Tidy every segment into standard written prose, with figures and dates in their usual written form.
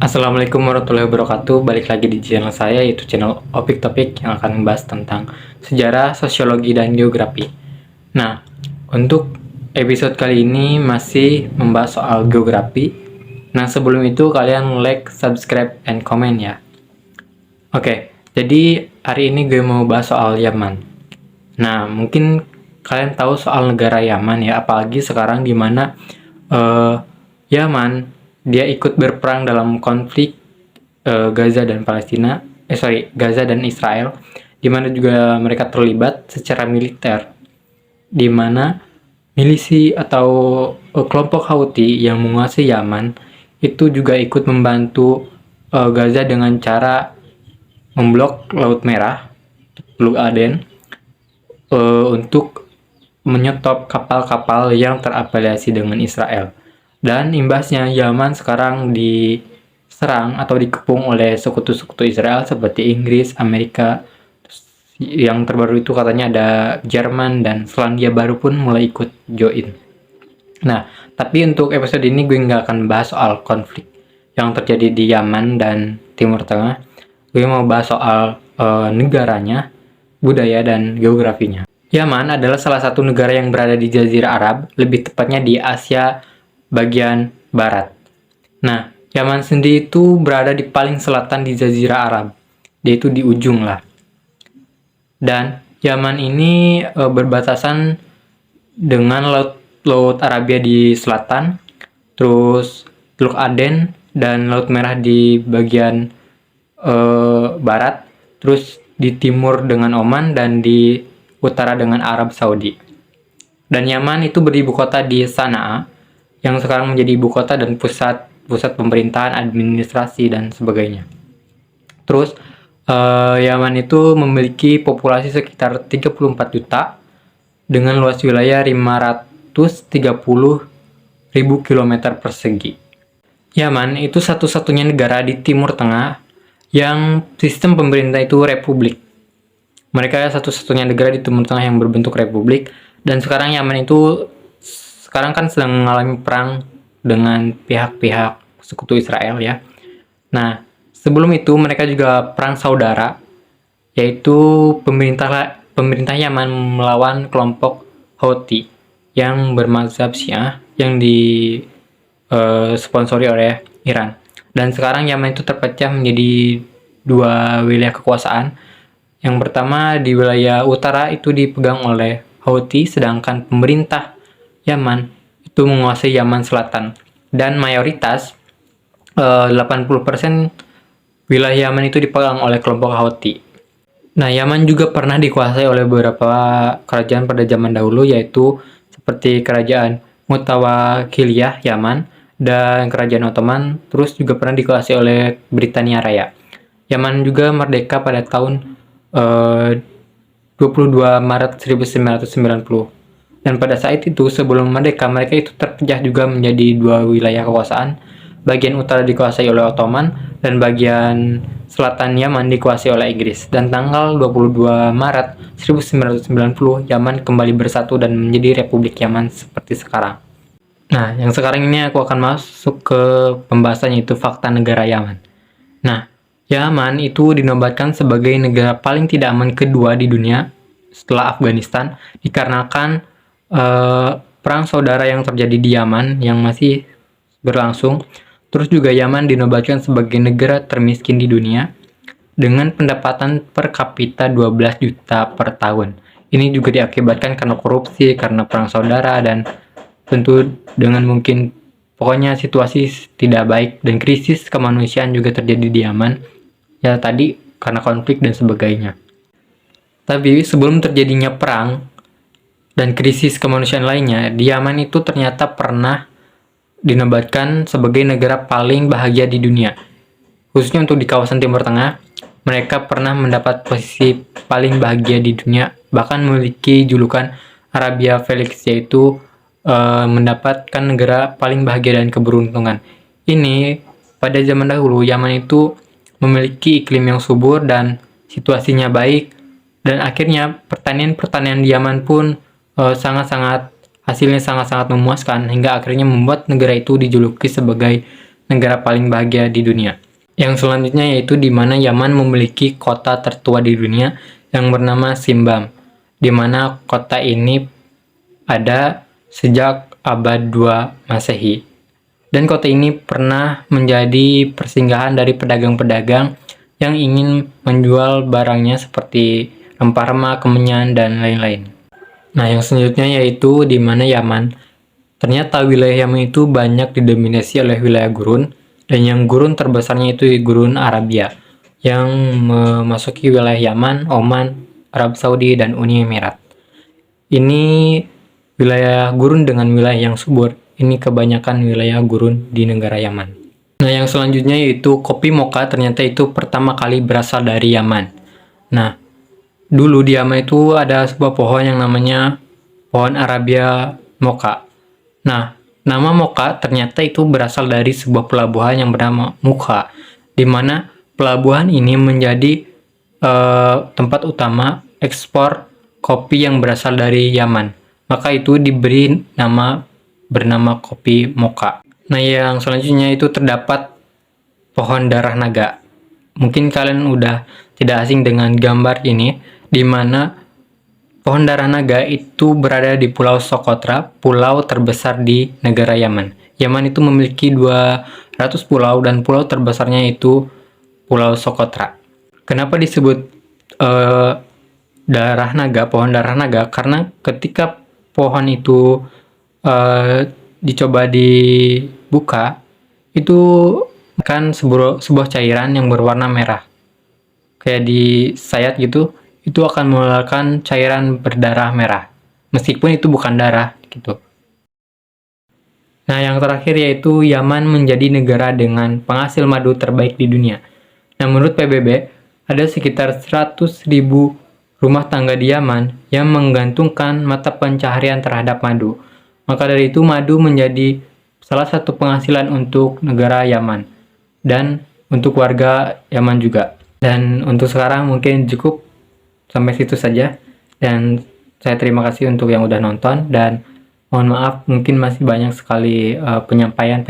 Assalamualaikum warahmatullahi wabarakatuh. Balik lagi di channel saya, yaitu channel Opik Topik yang akan membahas tentang sejarah, sosiologi, dan geografi. Nah, untuk episode kali ini masih membahas soal geografi. Nah, sebelum itu kalian like, subscribe, and comment ya. Oke, jadi hari ini gue mau bahas soal Yaman. Nah, mungkin kalian tahu soal negara Yaman ya, apalagi sekarang di mana Yaman dia ikut berperang dalam konflik Gaza dan Palestina, Gaza dan Israel, di mana juga mereka terlibat secara militer, di mana milisi atau kelompok Houthi yang menguasai Yaman itu juga ikut membantu Gaza dengan cara memblok Laut Merah, Blue Aden, untuk menyetop kapal-kapal yang terafiliasi dengan Israel. Dan imbasnya Yaman sekarang diserang atau dikepung oleh sekutu-sekutu Israel seperti Inggris, Amerika. Yang terbaru itu katanya ada Jerman dan Selandia Baru pun mulai ikut join. Nah, tapi untuk episode ini gue nggak akan bahas soal konflik yang terjadi di Yaman dan Timur Tengah. Gue mau bahas soal negaranya, budaya, dan geografinya. Yaman adalah salah satu negara yang berada di Jazirah Arab, lebih tepatnya di Asia bagian barat. Nah, Yaman sendiri itu berada di paling selatan di Jazirah Arab, yaitu di ujung lah. Dan Yaman ini berbatasan dengan Laut Arabia di selatan, terus Teluk Aden dan Laut Merah di bagian barat, terus di timur dengan Oman dan di utara dengan Arab Saudi. Dan Yaman itu beribu kota di Sana'a, yang sekarang menjadi ibu kota dan pusat pemerintahan, administrasi, dan sebagainya. Terus, Yaman itu memiliki populasi sekitar 34 juta dengan luas wilayah 530.000 km persegi. Yaman itu satu-satunya negara di Timur Tengah yang sistem pemerintah itu republik. Mereka satu-satunya negara di Timur Tengah yang berbentuk republik, dan sekarang Yaman itu sekarang kan sedang mengalami perang dengan pihak-pihak sekutu Israel ya. Nah, sebelum itu mereka juga perang saudara, yaitu pemerintah Yaman melawan kelompok Houthi yang bermazhab Syiah yang disponsori oleh Iran. Dan sekarang Yaman itu terpecah menjadi dua wilayah kekuasaan. Yang pertama di wilayah utara itu dipegang oleh Houthi, sedangkan pemerintah Yaman itu menguasai Yaman Selatan, dan mayoritas 80% wilayah Yaman itu dipegang oleh kelompok Houthi. Nah, Yaman juga pernah dikuasai oleh beberapa kerajaan pada zaman dahulu, yaitu seperti kerajaan Mutawakiliyah Yaman dan kerajaan Ottoman, terus juga pernah dikuasai oleh Britania Raya. Yaman juga merdeka pada tahun 22 Maret 1990. Dan pada saat itu, sebelum merdeka, mereka itu terpecah juga menjadi dua wilayah kekuasaan. Bagian utara dikuasai oleh Ottoman, dan bagian selatan Yaman dikuasai oleh Inggris. Dan tanggal 22 Maret 1990, Yaman kembali bersatu dan menjadi Republik Yaman seperti sekarang. Nah, yang sekarang ini aku akan masuk ke pembahasannya, itu fakta negara Yaman. Nah, Yaman itu dinobatkan sebagai negara paling tidak aman kedua di dunia setelah Afghanistan, dikarenakan perang saudara yang terjadi di Yaman yang masih berlangsung. Terus juga Yaman dinobatkan sebagai negara termiskin di dunia dengan pendapatan per kapita 12 juta per tahun. Ini juga diakibatkan karena korupsi, karena perang saudara, dan tentu dengan mungkin pokoknya situasi tidak baik dan krisis kemanusiaan juga terjadi di Yaman. Ya tadi karena konflik dan sebagainya. Tapi sebelum terjadinya perang dan krisis kemanusiaan lainnya, di Yaman itu ternyata pernah dinobatkan sebagai negara paling bahagia di dunia. Khususnya untuk di kawasan Timur Tengah, mereka pernah mendapat posisi paling bahagia di dunia, bahkan memiliki julukan Arabia Felix, yaitu mendapatkan negara paling bahagia dan keberuntungan. Ini pada zaman dahulu, Yaman itu memiliki iklim yang subur dan situasinya baik, dan akhirnya pertanian di Yaman pun hasilnya sangat-sangat memuaskan, hingga akhirnya membuat negara itu dijuluki sebagai negara paling bahagia di dunia. Yang selanjutnya yaitu di mana Yaman memiliki kota tertua di dunia yang bernama Simbam, di mana kota ini ada sejak abad 2 Masehi. Dan kota ini pernah menjadi persinggahan dari pedagang-pedagang yang ingin menjual barangnya seperti rempah-rempah, kemenyan, dan lain-lain. Nah, yang selanjutnya yaitu di mana Yaman. Ternyata wilayah Yaman itu banyak didominasi oleh wilayah gurun, dan yang gurun terbesarnya itu gurun Arabia, yang memasuki wilayah Yaman, Oman, Arab Saudi, dan Uni Emirat. Ini wilayah gurun dengan wilayah yang subur. Ini kebanyakan wilayah gurun di negara Yaman. Nah, yang selanjutnya yaitu kopi mocha. Ternyata itu pertama kali berasal dari Yaman. Nah, dulu di Yaman itu ada sebuah pohon yang namanya pohon Arabia mocha. Nah, nama mocha ternyata itu berasal dari sebuah pelabuhan yang bernama Mukha, di mana pelabuhan ini menjadi tempat utama ekspor kopi yang berasal dari Yaman. Maka itu diberi nama bernama kopi mocha. Nah, yang selanjutnya itu terdapat pohon darah naga. Mungkin kalian udah tidak asing dengan gambar ini, di mana pohon darah naga itu berada di Pulau Socotra, pulau terbesar di negara Yaman. Yaman itu memiliki 200 pulau dan pulau terbesarnya itu Pulau Socotra. Kenapa disebut darah naga, pohon darah naga? Karena ketika pohon itu dicoba dibuka, itu kan sebuah cairan yang berwarna merah. Kayak disayat gitu, itu akan mengeluarkan cairan berdarah merah. Meskipun itu bukan darah gitu. Nah, yang terakhir yaitu Yaman menjadi negara dengan penghasil madu terbaik di dunia. Nah, menurut PBB, ada sekitar 100.000 rumah tangga di Yaman yang menggantungkan mata pencaharian terhadap madu. Maka dari itu, madu menjadi salah satu penghasilan untuk negara Yaman dan untuk warga Yaman juga. Dan untuk sekarang mungkin cukup sampai situ saja. Dan saya terima kasih untuk yang udah nonton, dan mohon maaf mungkin masih banyak sekali penyampaian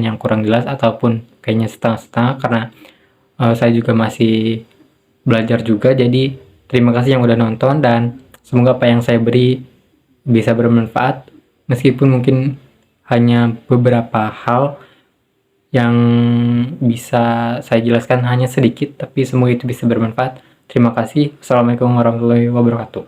yang kurang jelas ataupun kayaknya setengah-setengah, karena saya juga masih belajar juga. Jadi terima kasih yang udah nonton, dan semoga apa yang saya beri bisa bermanfaat, meskipun mungkin hanya beberapa hal yang bisa saya jelaskan hanya sedikit, tapi semoga itu bisa bermanfaat. Terima kasih. Assalamualaikum warahmatullahi wabarakatuh.